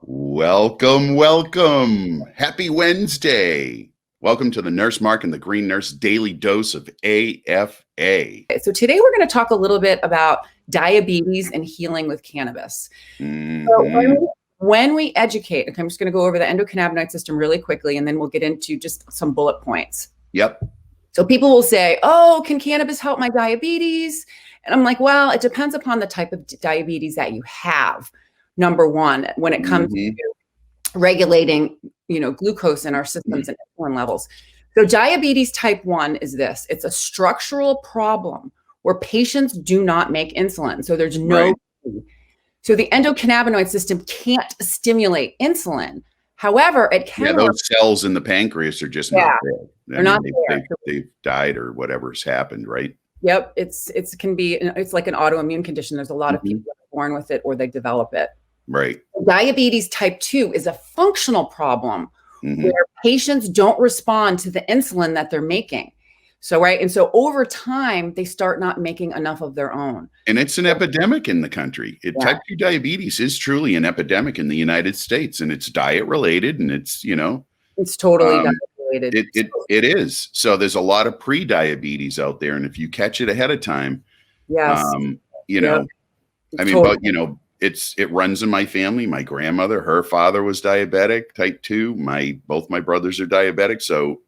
Welcome, welcome. Happy Wednesday. Welcome to the Nurse Mark and the Green Nurse Daily Dose of AFA. So today we're going to talk a little bit about diabetes and healing with cannabis. So when we educate, okay, I'm just going to go over the endocannabinoid system really quickly, and then we'll get into just some bullet points. Yep. So people will say, oh, can cannabis help my diabetes? And I'm like, well, it depends upon the type of diabetes that you have. Number one, when it comes to regulating, glucose in our systems and insulin levels. So diabetes type 1 is this. It's a structural problem where patients do not make insulin. So there's no, so the endocannabinoid system can't stimulate insulin. However, it can. Yeah, those cells in the pancreas are just not there. They're not there. They've died or whatever's happened, right? Yep. It's like an autoimmune condition. There's a lot of people that are born with it or they develop it. Right. Diabetes type 2 is a functional problem where patients don't respond to the insulin that they're making. So, and so over time, they start not making enough of their own. And it's an epidemic in the country. Type 2 diabetes is truly an epidemic in the United States, and it's diet related, and it's, it's totally diet related. It is. So there's a lot of pre-diabetes out there. And if you catch it ahead of time, it runs in my family. My grandmother, her father was diabetic, type 2. Both my brothers are diabetic. So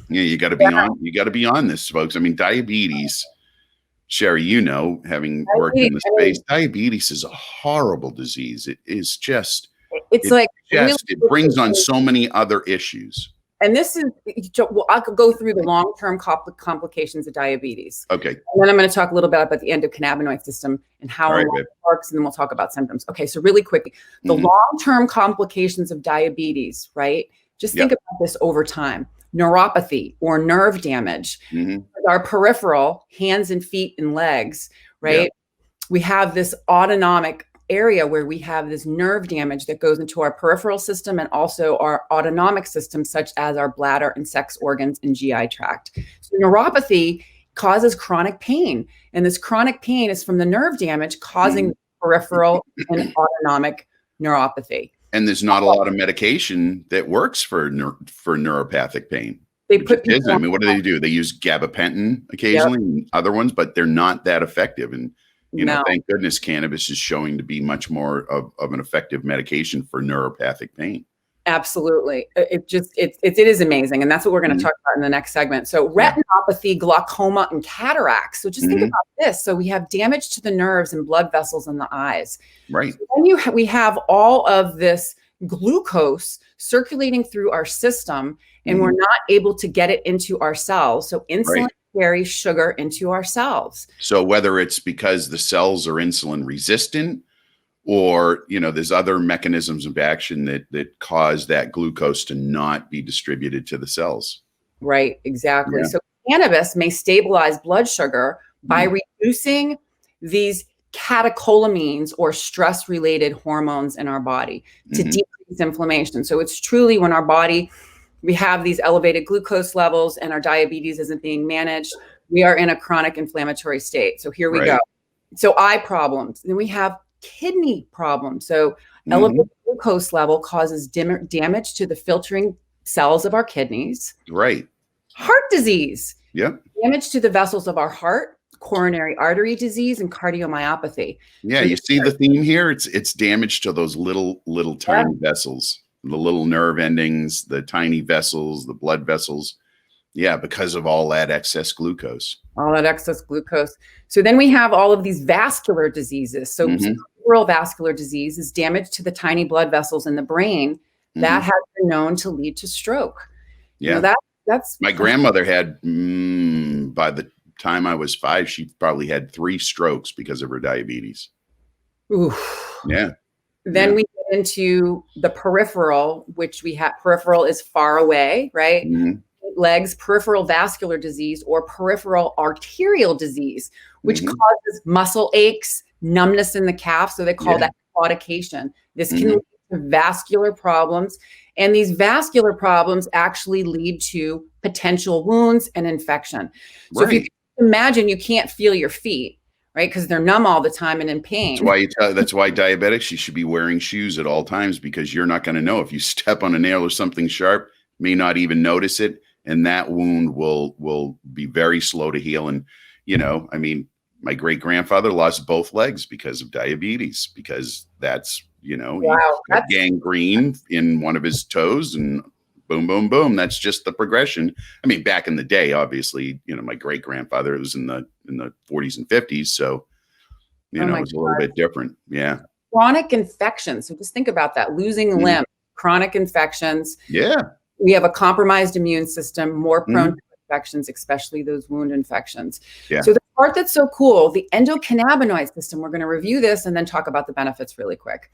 you got to be on. You got to be on this, folks. I mean, diabetes, Sherri, having worked in the space, diabetes is a horrible disease. It is just. It brings on so many other issues. And this is, I could go through the long-term complications of diabetes. Okay. And then I'm going to talk a little bit about the endocannabinoid system and how it works, and then we'll talk about symptoms. Okay, so really quickly, the long-term complications of diabetes, right? Just think about this over time. Neuropathy or nerve damage. Our peripheral, hands and feet and legs, right? Yep. We have this autonomic area where we have this nerve damage that goes into our peripheral system and also our autonomic system, such as our bladder and sex organs and GI tract. So neuropathy causes chronic pain. And this chronic pain is from the nerve damage causing peripheral and autonomic neuropathy. And there's not a lot of medication that works for neuropathic pain. What do? They use gabapentin occasionally and other ones, but they're not that effective. And thank goodness cannabis is showing to be much more of an effective medication for neuropathic pain. Absolutely. It is amazing. And that's what we're going to talk about in the next segment. So retinopathy, glaucoma, and cataracts. So just think about this. So we have damage to the nerves and blood vessels in the eyes. Right. So then we have all of this glucose circulating through our system, and we're not able to get it into our cells. So insulin carries sugar into our cells. So whether it's because the cells are insulin resistant or, there's other mechanisms of action that cause that glucose to not be distributed to the cells. Right, exactly. Yeah. So cannabis may stabilize blood sugar by reducing these catecholamines or stress-related hormones in our body to decrease inflammation. So it's truly when our body, we have these elevated glucose levels and our diabetes isn't being managed, we are in a chronic inflammatory state. So here we go. So eye problems. Then we have kidney problems. So elevated glucose level causes damage to the filtering cells of our kidneys. Right. Heart disease. Yep. Damage to the vessels of our heart, coronary artery disease, and cardiomyopathy. Yeah, you see the theme here? It's damage to those little tiny vessels. The little nerve endings, the tiny vessels, the blood vessels. Yeah, because of all that excess glucose. All that excess glucose. So then we have all of these vascular diseases. So cerebral vascular disease is damage to the tiny blood vessels in the brain that has been known to lead to stroke. Yeah, that's my grandmother had, by the time I was 5, she probably had 3 strokes because of her diabetes. Oof. Yeah. Then we get into the peripheral, which we have. Peripheral is far away, right? Legs, peripheral vascular disease or peripheral arterial disease, which causes muscle aches, numbness in the calf. So they call that claudication. This can lead to vascular problems. And these vascular problems actually lead to potential wounds and infection. So if you imagine you can't feel your feet, right? Because they're numb all the time and in pain. That's why diabetics, you should be wearing shoes at all times, because you're not going to know if you step on a nail or something sharp, may not even notice it. And that wound will be very slow to heal. And, I mean, my great grandfather lost both legs because of diabetes, because that's, wow, he got gangrene in one of his toes, and boom, boom, boom. That's just the progression. I mean, back in the day, obviously, my great grandfather, it was in the 40s and 50s. So, it was a little bit different. Yeah. Chronic infections. So just think about that. Losing limb, chronic infections. Yeah. We have a compromised immune system, more prone to infections, especially those wound infections. Yeah. So the part that's so cool, the endocannabinoid system, we're going to review this and then talk about the benefits really quick.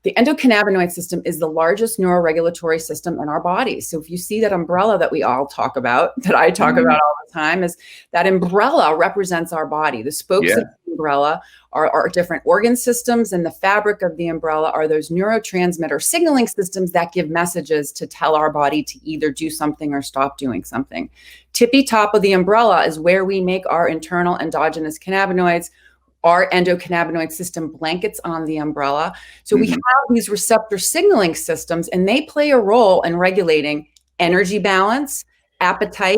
The endocannabinoid system is the largest neuroregulatory system in our body. So if you see that umbrella that we all talk about, that I talk about all the time, is that umbrella represents our body. The spokes of the umbrella are different organ systems, and the fabric of the umbrella are those neurotransmitter signaling systems that give messages to tell our body to either do something or stop doing something. Tippy top of the umbrella is where we make our internal endogenous cannabinoids. Our endocannabinoid system blankets on the umbrella. So we have these receptor signaling systems, and they play a role in regulating energy balance, appetite,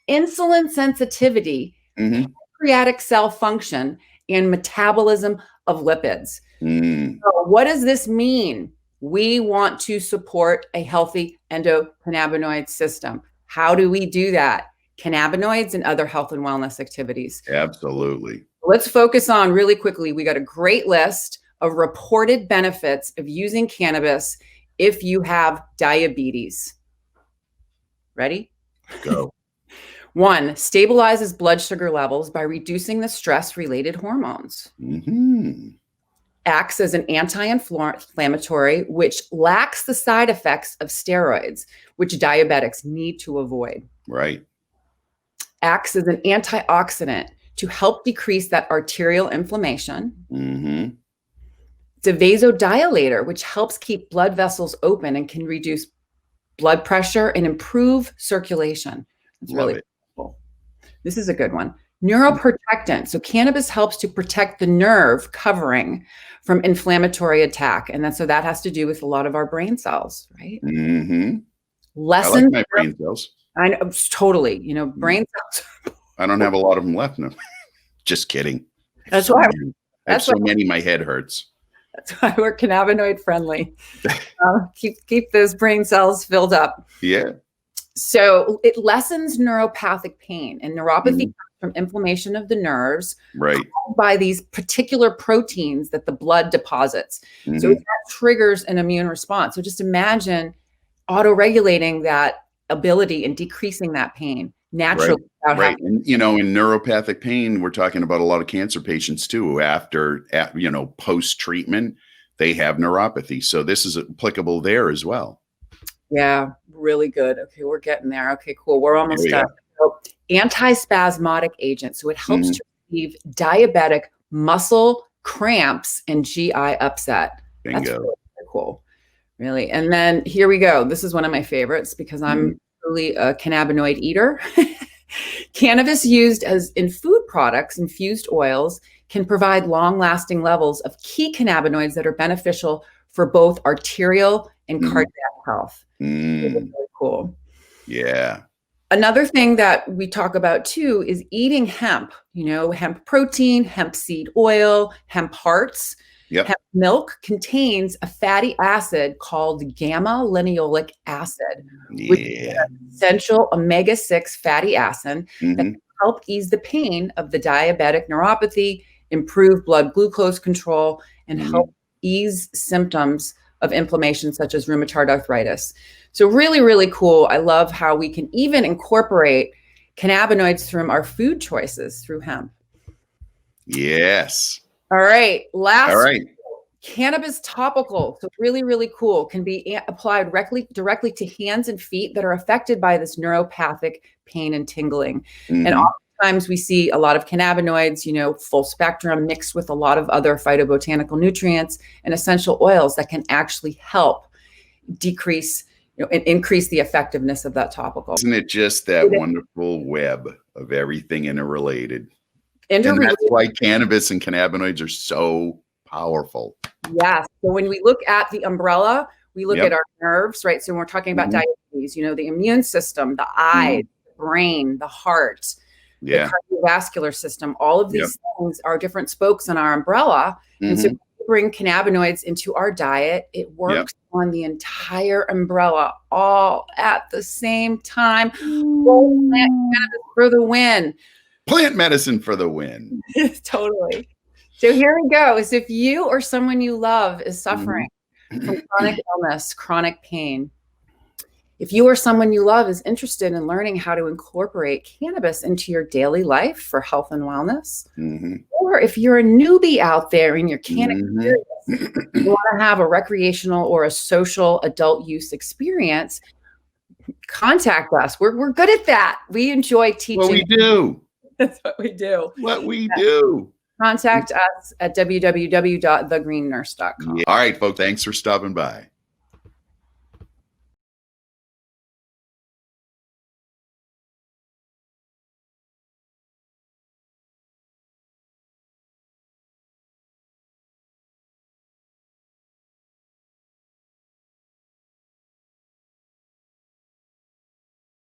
insulin sensitivity, pancreatic cell function, and metabolism of lipids. So what does this mean? We want to support a healthy endocannabinoid system. How do we do that? Cannabinoids and other health and wellness activities. Absolutely. Let's focus on really quickly. We got a great list of reported benefits of using cannabis if you have diabetes. Ready? Go. 1, stabilizes blood sugar levels by reducing the stress-related hormones. Acts as an anti-inflammatory, which lacks the side effects of steroids, which diabetics need to avoid. Right. Acts as an antioxidant to help decrease that arterial inflammation. It's a vasodilator, which helps keep blood vessels open and can reduce blood pressure and improve circulation. It's really cool. This is a good one. Neuroprotectant. So cannabis helps to protect the nerve covering from inflammatory attack. And so that has to do with a lot of our brain cells, right? Lessens. I like my brain cells. I know, totally. Brain cells. I don't have a lot of them left now. Just kidding. That's why. I have so many, my head hurts. That's why we're cannabinoid friendly. Keep those brain cells filled up. Yeah. So it lessens neuropathic pain, and neuropathy comes from inflammation of the nerves, right, by these particular proteins that the blood deposits. So that triggers an immune response. So just imagine auto-regulating that ability and decreasing that pain naturally. Right. And, in neuropathic pain, we're talking about a lot of cancer patients too, after post-treatment, they have neuropathy. So this is applicable there as well. Yeah, really good. Okay, we're getting there. Okay, cool. We're almost done. So, antispasmodic agent. So it helps to relieve diabetic muscle cramps and GI upset. Bingo. That's really cool. Really. And then here we go. This is one of my favorites because I'm really a cannabinoid eater. Cannabis used as in food products, infused oils, can provide long-lasting levels of key cannabinoids that are beneficial for both arterial and cardiac health. Really cool. Yeah. Another thing that we talk about too is eating hemp, hemp protein, hemp seed oil, hemp hearts. Yep. Hemp milk contains a fatty acid called gamma-linolenic acid, which is an essential omega-6 fatty acid that can help ease the pain of the diabetic neuropathy, improve blood glucose control, and help ease symptoms of inflammation such as rheumatoid arthritis. So really, really cool. I love how we can even incorporate cannabinoids from our food choices through hemp. Yes. All right. All right. Cannabis topical. So really, really cool. Can be applied directly to hands and feet that are affected by this neuropathic pain and tingling. And oftentimes we see a lot of cannabinoids, full spectrum mixed with a lot of other phytobotanical nutrients and essential oils that can actually help decrease, and increase the effectiveness of that topical. Isn't it just that wonderful web of everything interrelated? And that's why cannabis and cannabinoids are so powerful. Yes. So when we look at the umbrella, we look at our nerves, right? So when we're talking about diabetes, you know, the immune system, the eyes, the brain, the heart, the cardiovascular system, all of these things are different spokes in our umbrella. And so when we bring cannabinoids into our diet, it works on the entire umbrella all at the same time. Plant cannabis for the win. Plant medicine for the win. Totally. So here we go. So if you or someone you love is suffering from chronic illness, chronic pain, if you or someone you love is interested in learning how to incorporate cannabis into your daily life for health and wellness, or if you're a newbie out there and you're canna curious, you want to have a recreational or a social adult use experience, contact us. We're good at that. We enjoy teaching. What we do. That's what we do. What we do. Contact us at www.thegreennurse.com. All right, folks. Thanks for stopping by.